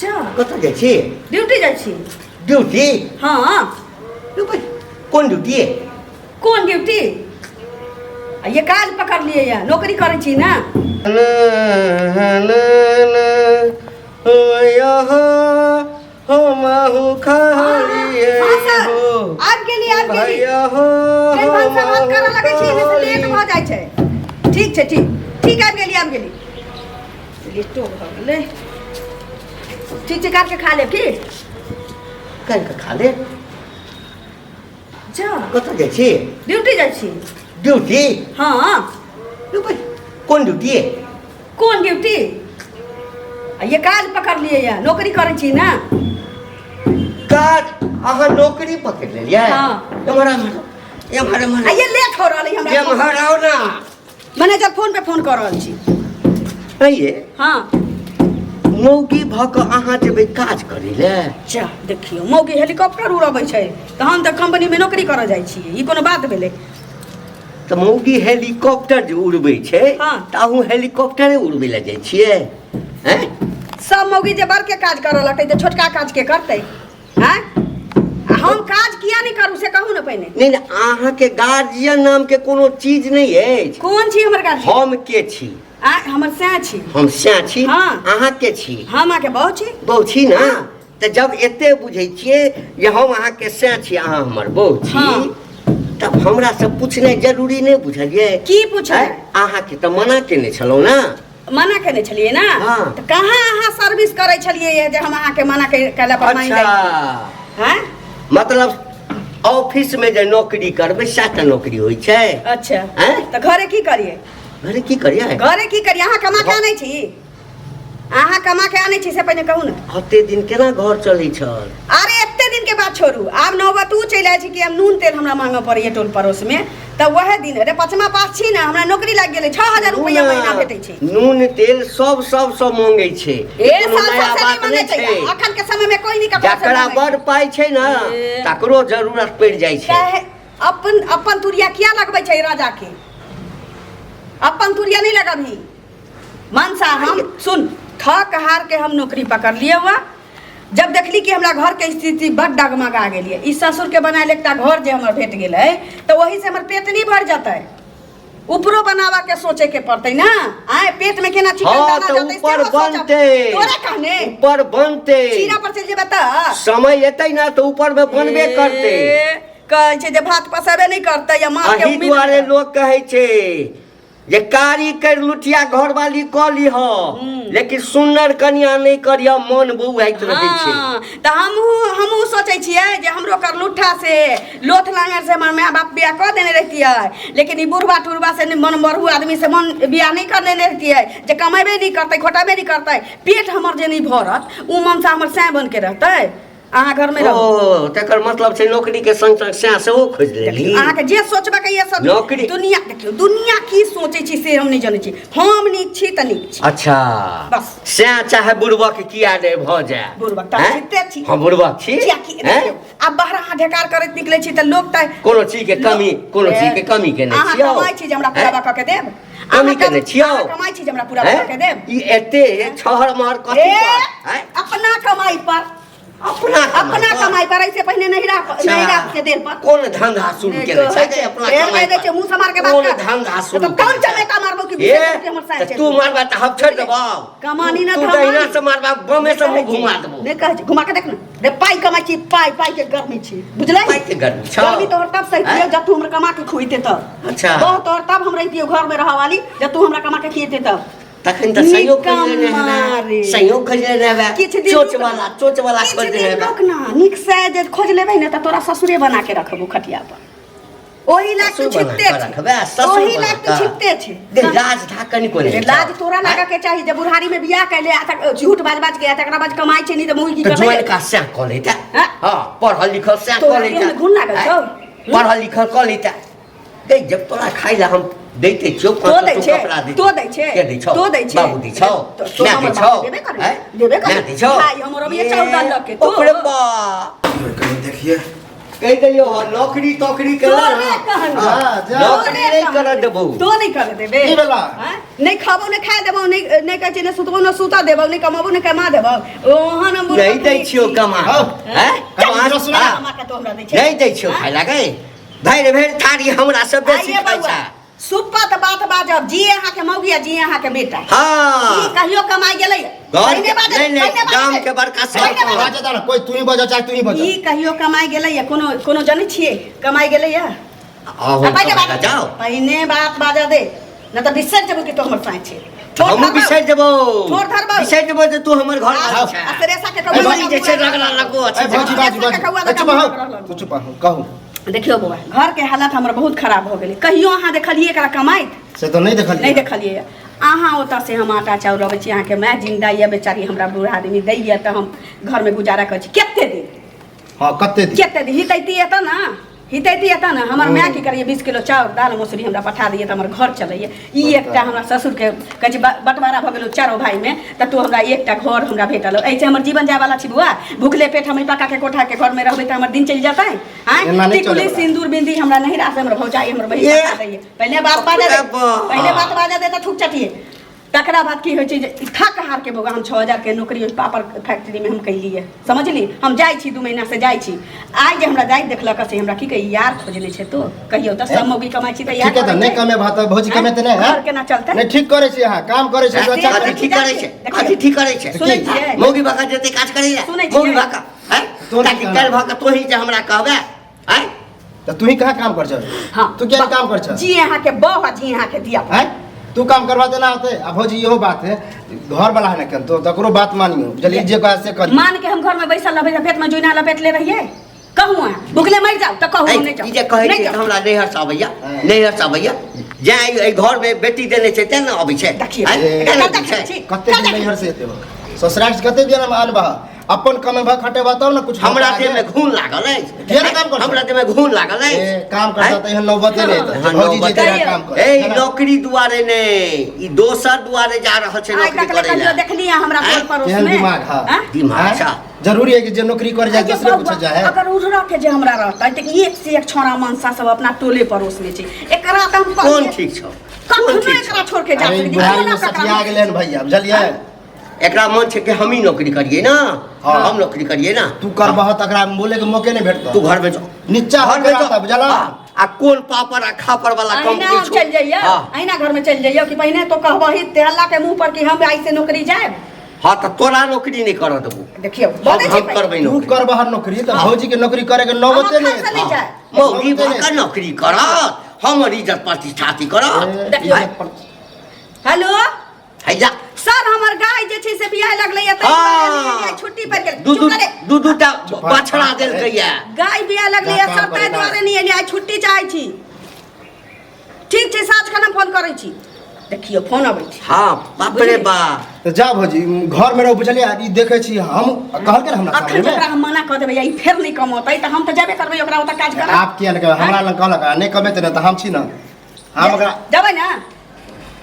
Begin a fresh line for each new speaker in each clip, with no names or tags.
जा
कतऽ जाइ छी
ड्यूटी जाइ छी
ड्यूटी
हाँ
कोन ड्यूटी
कौन ड्यूटी ये काज पकड़ लिए या नौकरी करे छी ना आप गेली लेट भ जाइ छै ठीक छै ठीक आबि गेली लेटो भ गेलै ठीक छै काट के खा लेब की
काट के खा ले
जा
कतऽ जाइ छी
ड्यूटी जाइ छी
ड्यूटी
हाँ
कोन ड्यूटी
ये काज पकड़ लिए या नौकरी करे छी ना
काज अहाँ नौकरी पकड़ लेलियै
हाँ ये लेट हो रहल है हमरा
आओ ना
मैनेजर फोन पे फोन कर रहल छी
अइए
हाँ
मौगी भऽ कऽ अहाँ जेबै काज करै लए
जा देखियो मौगी हेलीकॉप्टर उड़बै छै तऽ हम तऽ कंपनी में नौकरी करऽ जाइ छियै ई कोनो बात भेलै
तऽ मौगी हेलीकॉप्टर जे उड़बै छै
हाँ।
तऽ अहूँ हेलीकॉप्टरे उड़बै लए जाइ छियै हैं
सब मौगी जे बड़के काज करऽ लगतै तऽ छोटका काज के करतै हैं हम काज किया नहीं करू से कहू ने पहिने
नहीं अहाँके गार्जियन नाम के कोनो चीज नहीं अछि
कोन छी हमर गार्जियन
हम के छी
हमर सैं छी
हम सैं छी
हाँ।
अहाँ के छी
हम अहाँके बहु छी
बहु छी ना तऽ जब एते बुझै छियै जे हम अहाँके सैं छी अहाँ हमर बहु छी
हाँ।
तब हमरा से पूछनाइ जरूरी नहीं बुझलियै
की पूछै
अहाँके तऽ मना केने छलहुँ ना
मना केने छलियै ना
हाँ।
तऽ कहाँ अहाँ सर्विस करै छलियै जे हम अहाँके मना कैला पर मान जाइ हैं
मतलब ऑफिस में जे नौकरी करबै साटा नौकरी होइ छै
अच्छा
हैं
तऽ घरे की करिए
घरे की करिए
अहाँ कमा के आनै छी अहाँ कमा के आनै छी से पहिने कहू ने
एते दिन केना घर चलै छल
अरे एते दिन के बात छोड़ू आब नौबत उ चलि आइ छै कि हम नून तेल हमरा मांगे पड़ैए टोल पड़ोस में तऽ वह दिन रे पचमा पास छी ना हमरा नौकरी लाग गेलै 6000 रुपया महीना भेटै छै
नून तेल सब मांगे छै
नया बात नहीं छै अखन के समय में कोई नहीं कपड़ा
जकरा बड़ पाई छै ना तकरो जरूरत पड़ जाइ छै
अपन तुरिया किया लगबै छै राजा के अपन तुरिया नहीं लगबही मनसा हम सुन थक हार के हम नौकरी पकड़ लिए हुआ जब देखली कि हमरा घर के स्थिति बड़ डगमगा गेलिए ई ससुर के बनायल एकटा घर जे हमर भेट गेलै तो वही से हमर पेट नहीं भर जाता है ऊपरो बनावा के सोचे के पड़ते ना आए पेट में केना चिकन दाना जाते
ऊपर बनते
तोरा कहने
ऊपर बनते
चीरा पर चल जेबे त
समय एतै ना तो ऊपर में बनबे करते
कहै छै जे भात पसाबे नहीं करते या मां के उम्मीद
दुआरे लोग कहै छै जे कारी कर लुटिया घर वाली क ली हो लेकिन सुन्नर कन्या नहीं करिया मन बौआइत रहै छै
त हमहू सोचै छियै जे हमरो कर लुठा से लोथ लांगर से हमर माय बाप बियाह कर देने रहतियै लेकिन ई बुढ़वा टुरवा से मन मरहु आदमी से मन बियाह नहीं कर देने रहतियै जे कमेबे नहीं करतै खोटाबे नहीं करतै पेट हमर जे नहीं भरत उ मन से हमर सैं बन के रहतै अहाँ घर में रहू
तकर मतलब छै नौकरी के संग संग सैं सेहो खोज लेली
अहाँ के जे सोचबे के ये सब
नौकरी
दुनिया देखियो दुनिया की सोचै छी से हम नहीं जानै छी हम नीक छी त नीक छी
अच्छा
बस
सैं चाहे बुढ़वा के किया नहीं भ जाए
बुढ़वा त छिते छी
हम बुढ़वा छी
अब बाहर अहाँ ढेकार करत निकले छी त लोग त
कोनो चीज के कमी के नहीं छियो
अहाँ कमाई छी जे हमरा पूरा क के देब
कमी के नहीं छियो
कमाई छी जे हमरा पूरा क के देब
ई एते छहर मार कथि पर
अपना कमाई पर अपना कमाई पर ऐसे पहले नहीं राख के देर पर
कौन धंधा शुरू केले छै अपना कमाई
दे छै मुंह से मार के बात
कौन धंधा शुरू
तो कौन चले का मारबो कि हमर साथ
तू मारबा त हम छोड़ देबो
कमानी ना
तू दहिना से मारबा बमे से मुंह घुमा देबो
ने कह घुमा के देख ना रे पाई कमाई छी पाई के गर्मी छी बुझले
पाई के गर्मी छ
गर्मी तोहर तब सही जब तू हमरा कमा के खुइते तब
अच्छा
बहुत तोहर तब हम रहितियो घर में रहा वाली जब तू हमरा कमा के खिएते तब
तखन त संयोग कर लेने है चोच वाला खोज देने है
ना निक से जे खोज लेबै न त तोरा ससुरे बना के रखबो खटिया पर ओही लाग तू छिपते छै ओही लाग तू छिपते छै
दे लाज ढाकन कोने
लाज तोरा लागा के चाहिए जब बुढ़ारी में बियाह कैले झूठ बाज के तकरा बाद कमाई छै नहीं त मुई की करबै
जोइन का से क लेता हां पढ़ल लिखल से क लेता
गुण लागल छौ
पढ़ल लिखल क लेता दे जब तोरा खाइला हम देते छौ कपड़ा दे
तो दै छै
के दै छौ बाबू दै छौ मैं दै छौ
देबे कर
मैं दै छौ
भाई हमरो भी चाउ डाल के तो
ओकरे बा
कहीं देखिए
कह दियो नौकरी तोकरी कर नौकरी नहीं कर देबो
तो नहीं कर देबे
ई वाला
नहीं खाबो नहीं खाए देबो नहीं कहै छै ने सुतबो न सुता देबो नहीं कमाबो नहीं कमा देबो ओहन हम
नहीं दै छियो कमा हैं
कमा के तो हमरा दै छै
नहीं दै छियो खाइ लागे भाई रे थारी हमरा सब बेसी खाइ छै
सुपत बात बाजब जी अहाँ के मौगिया जी अहाँ के बेटा
हां
ई कहियो कमाई गेलै
नहीं गाम के बड़का सब
बाजा दाना कोई तू ही बजा चाहे तू ही बजा
ई कहियो कमाई गेलै कोनो जानै छियै कमाई गेलै
जाओ
पहिने बात बाजा दे न त बिसर जेबो कि तो हमर साई छै
हम बिसर जेबो
छोड़ धरबो
बिसर जेबो जे तू हमर घर आ
अतरेसा के कौआ
जे छै रगला लगो
ए भौजी बाजी चुप हो तू चुप हो कहू
देखियो बौआ घर के हालत हमर बहुत खराब हो गेलै कहियो अहाँ देखलिए एकरा कमाइत
से तो नहीं देखलिए
नहीं देखलिए अहाँ ओतऽ से हम आटा चाउर अबै छी अहाँके माय जिंदा ये बेचारी हमरा बूढ़ा आदमी दैए तऽ हम घरमे गुजारा करै छी कते दिन
हां कते
दिन हितैती एतऽ ना ना हमर माय की करिए 20 किलो चाउर दाल मसूरी हमरा पठा दिए तऽ हमर घर चलैए ई एकटा हमरा ससुर के कहै छै बंटवारा भऽ गेलो चारो भाई में तऽ तू हमरा एकटा घर हमरा भेटल ऐसे हमर जीवन जाय वाला छी बुआ भूखले पेट हम पका के कोठा के घर में रहबै तऽ हमर दिन चल जातै हैं टिकुली सिंदूर बिंदी हमरा नहीं रास हमर भौजाई हमर बहिन पठा दैए पहले बात बाजा दे तऽ ठुक चटिए तकरा बाद की होइ छै जे थक हार के बोगा हम 6000 के नौकरी पापड़ फैक्ट्री में हम कैलिए समझली हम जाइ छी 2 महीना से जाइ छी आइ जे हमरा जाइत देखलक से हमरा की कही यार खोजने छै तो कहियो त सब मौगी कमाई छी त यार
ठीक है त नहीं कमे भात भौजी कमे त नहीं है
घर केना चलतै
नहीं ठीक करे छी हां काम करे छी अच्छा
अथी ठीक करे छै अथी ठीक करे छै
सुनै छियै
मौगी बाका जते काज करैया मौगी बाका हैं ताकि काल भाका तोही जे हमरा कहबे हैं
त तू ही कहां काम कर छ
हां
तू क्या काम कर छ
जी यहां के बह जी यहां के दिया
हैं तू काम करवा देना होते अब भौजी इहो बात है घर वाला है ना कन तो तकरो बात मानियो जल्दी जे कह से कर
मान के हम घर में बैसल रहबै पेट में जोइना लपेट ले रहिए कहूँ भूखले मर जाओ त कहूँ नहीं जाओ
जे कहै छै हमरा नहीं हरसाबैया नहीं हरसाबैया जे ए घर में बेटी देने छै त न अबै छै
देखिए
कते दिन नहीं हर से एते ससुराल से कते दिन में आनबा अपन कमे भा खटे बताओ ना कुछ
हमरा देह में घून लागल है
केना काम कर
हमरा देह में घून लागल है
काम करता त एहन नौबते नहीं भौजी जे तेरा काम कर
ए नौकरी दुआरे ने ई दोसर दुआरे जा रहल छै नौकरी करे ला
देखलिए हमरा घर पड़ोस में
दिमाग हां
दिमाग अच्छा
जरूरी है कि जे नौकरी कर जाए दूसरे कुछ जाए
अगर उधरा के जे हमरा रहता त एक से एक छोरा मनसा सब अपना टोले पड़ोस में छै एकरा त हम
कौन ठीक छ
कखनो एकरा छोड़ के जा
सकती बुढ़ाई में सखिया गेलन भैया बुझलिए
एकरा मन छै कि हम ही नौकरी करिए ना हम नौकरी करिए ना
तू कर बहुत अकरा बोले के मौके नहीं भेटतो
तू घर में जा
नीचा घर में जा बुझला
आ कोन पापड़ आ खापड़ वाला कंपनी
छो चल जाइए आईना घर में चल जाइए कि पहिने तो कहबही तेहला के मुंह पर कि हम आई से नौकरी जाए
हां त तोरा नौकरी नहीं कर देबो
देखियो
हम करबै
तू कर बाहर नौकरी त भौजी के नौकरी करे के नौबते नहीं
मौगी बाका नौकरी करत हमर इज्जत प्रतिष्ठा करत
हेलो
हैजा
सर हमर गाय जे छै से बियाह लगलै त छुट्टी पर गेल
दूटा बछड़ा देल गया
गाय बियाह लगलै सर ताहि दुआरे नहीं एलियै छुट्टी चाहै छी ठीक छै साँझ खना फोन करै छी देखियो फोन अबै छै
हां बाप रे बा
त जा भौजी घर में रहो बुझलिए ई देखे छी हम कहल के हमरा
सामने में ओकरा हम मना क देबै ई फेर नहीं कमौतै त हम त जाबे करबै ओकरा ओता काज कर
आप किया न हमरा लग कहलक नहीं कमेते न त हम छी न हम ओकरा
जाबै ना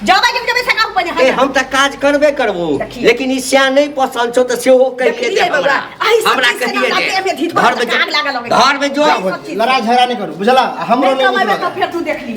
जाबै कि कबे सका ऊपर
ए हम त काज करबे करबो लेकिन ई स्या नहीं पसंद छौ त सेहो कह के दे हमरा कहिए दे घर में जो
लड़ाई झगड़ा नहीं करू बुझला हमरो नहीं
फिर तू देख ली